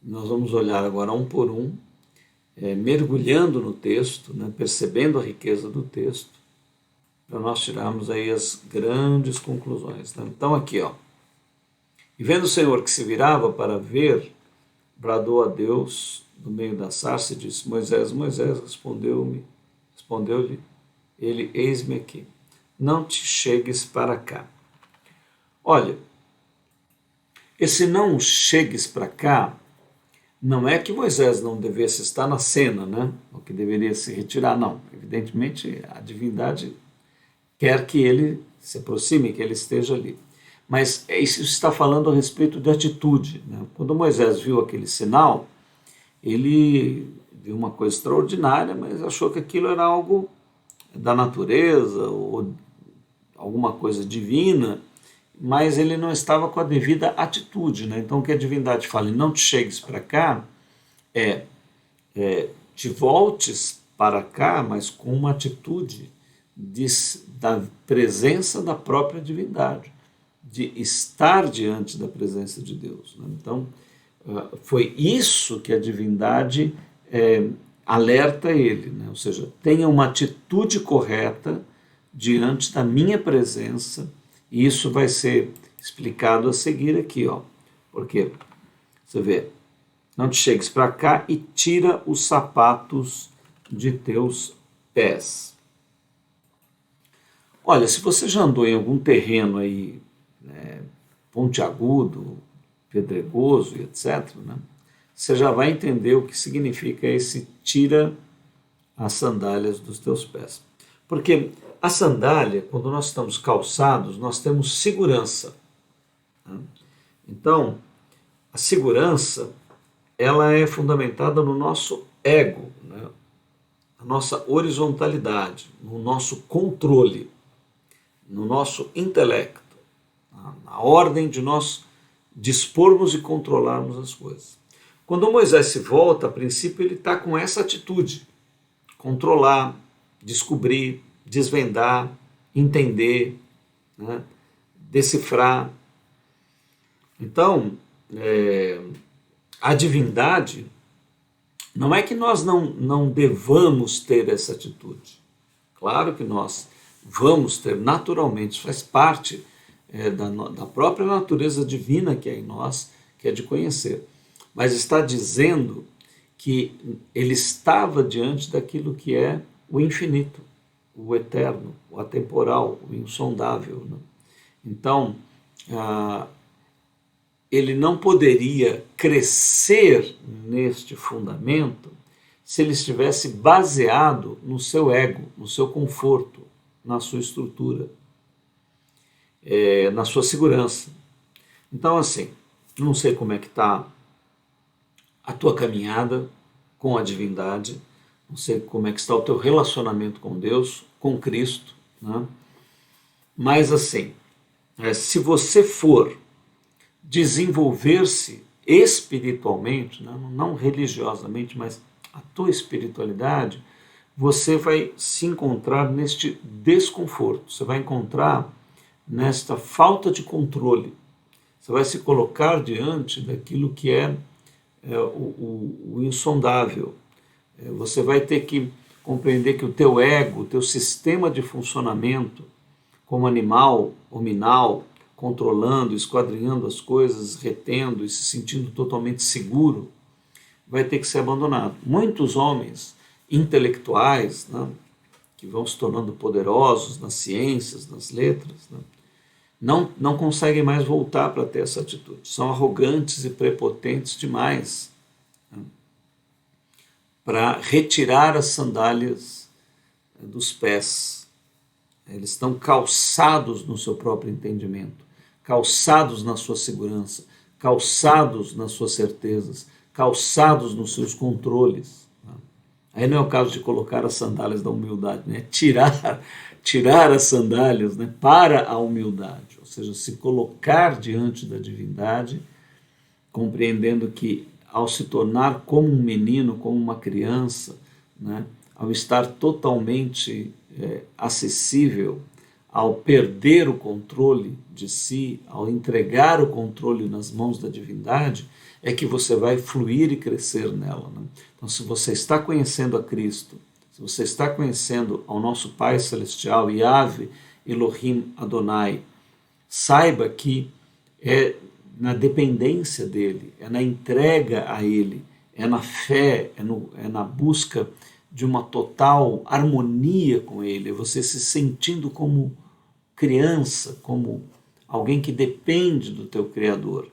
Nós vamos olhar agora um por um, mergulhando no texto, né, percebendo a riqueza do texto, para nós tirarmos aí as grandes conclusões. Né? Então aqui, ó, e vendo o Senhor que se virava para ver, bradou a Deus no meio da sarça e disse: Moisés, Moisés, respondeu-lhe ele: eis-me aqui, não te chegues para cá. Olha, esse não chegues para cá não é que Moisés não devesse estar na cena, né? O que deveria se retirar, não. Evidentemente, a divindade quer que ele se aproxime, que ele esteja ali. Mas isso está falando a respeito de atitude, né? Quando Moisés viu aquele sinal, ele viu uma coisa extraordinária, mas achou que aquilo era algo da natureza ou alguma coisa divina, mas ele não estava com a devida atitude, né? Então o que a divindade fala, não te chegues para cá, te voltes para cá, mas com uma atitude da presença da própria divindade, de estar diante da presença de Deus, né? Então foi isso que a divindade alerta ele, né? Ou seja, tenha uma atitude correta diante da minha presença. E isso vai ser explicado a seguir aqui, ó. Porque você vê, não te chegues para cá e tira os sapatos de teus pés. Olha, se você já andou em algum terreno aí, pontiagudo, pedregoso e etc., né, você já vai entender o que significa esse tira as sandálias dos teus pés. Porque a sandália, quando nós estamos calçados, nós temos segurança, né? Então, a segurança, ela é fundamentada no nosso ego, né? Na nossa horizontalidade, no nosso controle, no nosso intelecto, na ordem de nós dispormos e controlarmos as coisas. Quando Moisés se volta, a princípio ele está com essa atitude, controlar, descobrir, desvendar, entender, né? Decifrar. Então, a divindade, não é que nós não devamos ter essa atitude. Claro que nós vamos ter naturalmente, isso faz parte da própria natureza divina que é em nós, que é de conhecer. Mas está dizendo que ele estava diante daquilo que é o infinito, o eterno, o atemporal, o insondável, né? Então, ele não poderia crescer neste fundamento se ele estivesse baseado no seu ego, no seu conforto, na sua estrutura, na sua segurança. Então, assim, não sei como é que está a tua caminhada com a divindade, não sei como é que está o teu relacionamento com Deus, com Cristo, né? Mas assim, se você for desenvolver-se espiritualmente, né? Não religiosamente, mas a tua espiritualidade, você vai se encontrar neste desconforto, você vai encontrar nesta falta de controle, você vai se colocar diante daquilo que é o insondável. Você vai ter que compreender que o teu ego, o teu sistema de funcionamento como animal hominal, controlando, esquadrinhando as coisas, retendo e se sentindo totalmente seguro, vai ter que ser abandonado. Muitos homens intelectuais, né, que vão se tornando poderosos nas ciências, nas letras, né, não conseguem mais voltar para ter essa atitude. São arrogantes e prepotentes demais, né, para retirar as sandálias dos pés. Eles estão calçados no seu próprio entendimento, calçados na sua segurança, calçados nas suas certezas, calçados nos seus controles. Aí não é o caso de colocar as sandálias da humildade, né? Tirar as sandálias, né, para a humildade, ou seja, se colocar diante da divindade, compreendendo que ao se tornar como um menino, como uma criança, né, ao estar totalmente acessível, ao perder o controle de si, ao entregar o controle nas mãos da divindade, é que você vai fluir e crescer nela, né? Então, se você está conhecendo a Cristo, se você está conhecendo ao nosso Pai Celestial, Yahvé Elohim Adonai, saiba que é na dependência dele, é na entrega a ele, é na fé, é na busca de uma total harmonia com ele, é você se sentindo como criança, como alguém que depende do teu Criador.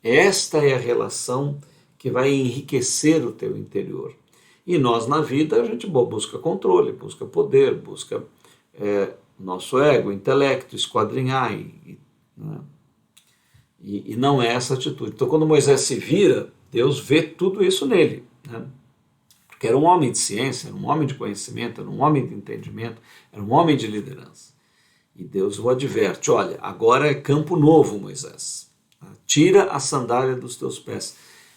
Esta é a relação que vai enriquecer o teu interior. E nós na vida, a gente busca controle, busca poder, busca nosso ego, intelecto, esquadrinhar, né? E não é essa atitude. Então, quando Moisés se vira, Deus vê tudo isso nele, né? Porque era um homem de ciência, era um homem de conhecimento, era um homem de entendimento, era um homem de liderança. E Deus o adverte: olha, agora é campo novo, Moisés. Tira a sandália dos teus pés.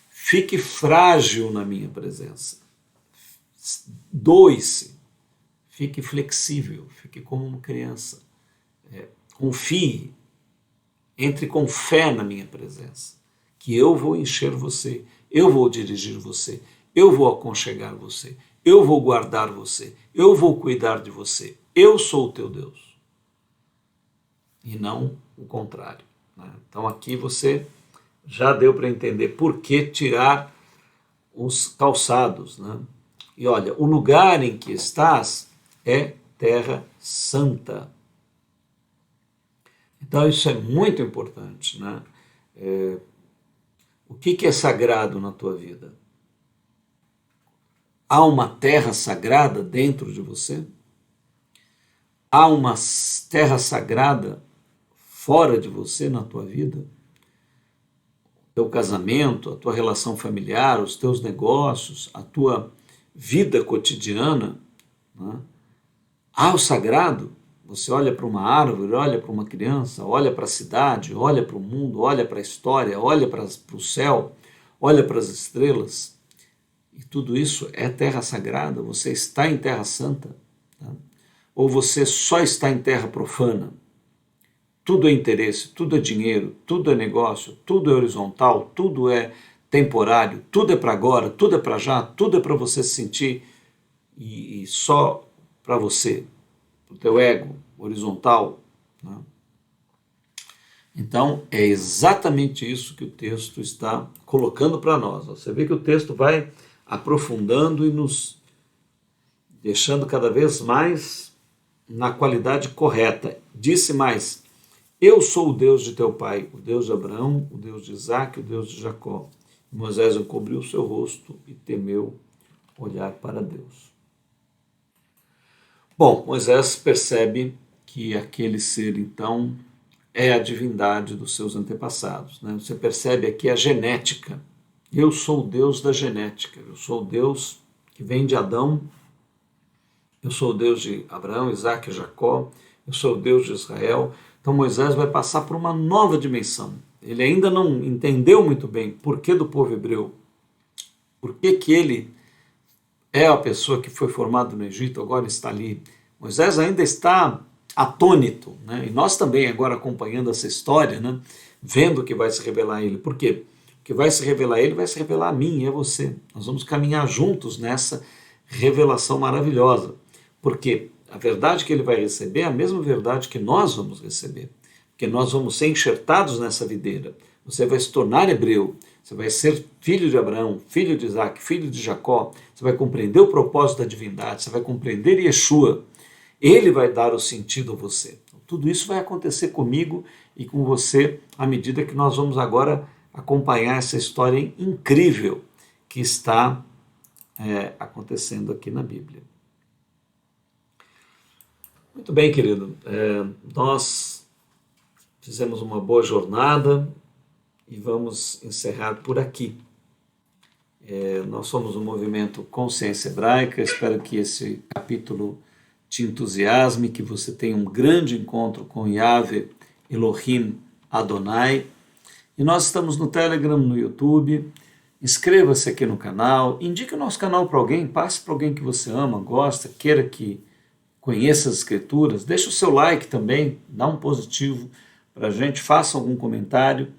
Fique frágil na minha presença. Doe-se. Fique flexível. Fique como uma criança. Confie. Entre com fé na minha presença. Que eu vou encher você. Eu vou dirigir você. Eu vou aconchegar você. Eu vou guardar você. Eu vou cuidar de você. Eu sou o teu Deus. E não o contrário. Então aqui você já deu para entender por que tirar os calçados, né? E olha, o lugar em que estás é terra santa. Então isso é muito importante, né? O que é sagrado na tua vida? Há uma terra sagrada dentro de você? Há uma terra sagrada fora de você na tua vida? O teu casamento, a tua relação familiar, os teus negócios, a tua vida cotidiana, né? Há o sagrado? Você olha para uma árvore, olha para uma criança, olha para a cidade, olha para o mundo, olha para a história, olha para o céu, olha para as estrelas. E tudo isso é terra sagrada? Você está em terra santa? Tá? Ou você só está em terra profana? Tudo é interesse, tudo é dinheiro, tudo é negócio, tudo é horizontal, tudo é temporário, tudo é para agora, tudo é para já, tudo é para você se sentir e só para você, para o teu ego horizontal, né? Então, é exatamente isso que o texto está colocando para nós. Você vê que o texto vai aprofundando e nos deixando cada vez mais na qualidade correta. Disse mais: eu sou o Deus de teu pai, o Deus de Abraão, o Deus de Isaque, o Deus de Jacó. Moisés encobriu o seu rosto e temeu olhar para Deus. Bom, Moisés percebe que aquele ser, então, é a divindade dos seus antepassados, né? Você percebe aqui a genética. Eu sou o Deus da genética, eu sou o Deus que vem de Adão, eu sou o Deus de Abraão, Isaque e Jacó, eu sou o Deus de Israel. Então Moisés vai passar por uma nova dimensão. Ele ainda não entendeu muito bem por que do povo hebreu, por que ele é a pessoa que foi formada no Egito, agora está ali. Moisés ainda está atônito, né? E nós também agora acompanhando essa história, né? Vendo o que vai se revelar a ele. Por quê? O que vai se revelar a ele vai se revelar a mim e a você. Nós vamos caminhar juntos nessa revelação maravilhosa. Porque a verdade que ele vai receber é a mesma verdade que nós vamos receber. Porque nós vamos ser enxertados nessa videira. Você vai se tornar hebreu. Você vai ser filho de Abraão, filho de Isaque, filho de Jacó. Você vai compreender o propósito da divindade. Você vai compreender Yeshua. Ele vai dar o sentido a você. Tudo isso vai acontecer comigo e com você à medida que nós vamos agora acompanhar essa história incrível que está acontecendo aqui na Bíblia. Muito bem, querido. Nós fizemos uma boa jornada e vamos encerrar por aqui. Nós somos um movimento Consciência Hebraica. Espero que esse capítulo te entusiasme, que você tenha um grande encontro com Yahvé, Elohim, Adonai. E nós estamos no Telegram, no YouTube. Inscreva-se aqui no canal, indique o nosso canal para alguém, passe para alguém que você ama, gosta, queira que conheça as escrituras. Deixe o seu like também, dá um positivo para a gente, faça algum comentário.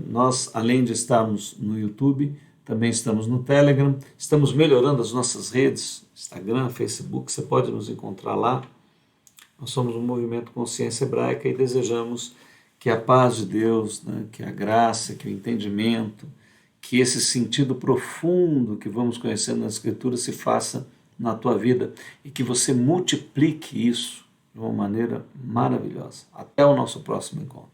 Nós, além de estarmos no YouTube, também estamos no Telegram, estamos melhorando as nossas redes, Instagram, Facebook, você pode nos encontrar lá. Nós somos um movimento Consciência Hebraica e desejamos que a paz de Deus, né, que a graça, que o entendimento, que esse sentido profundo que vamos conhecendo nas Escrituras se faça na tua vida e que você multiplique isso de uma maneira maravilhosa. Até o nosso próximo encontro.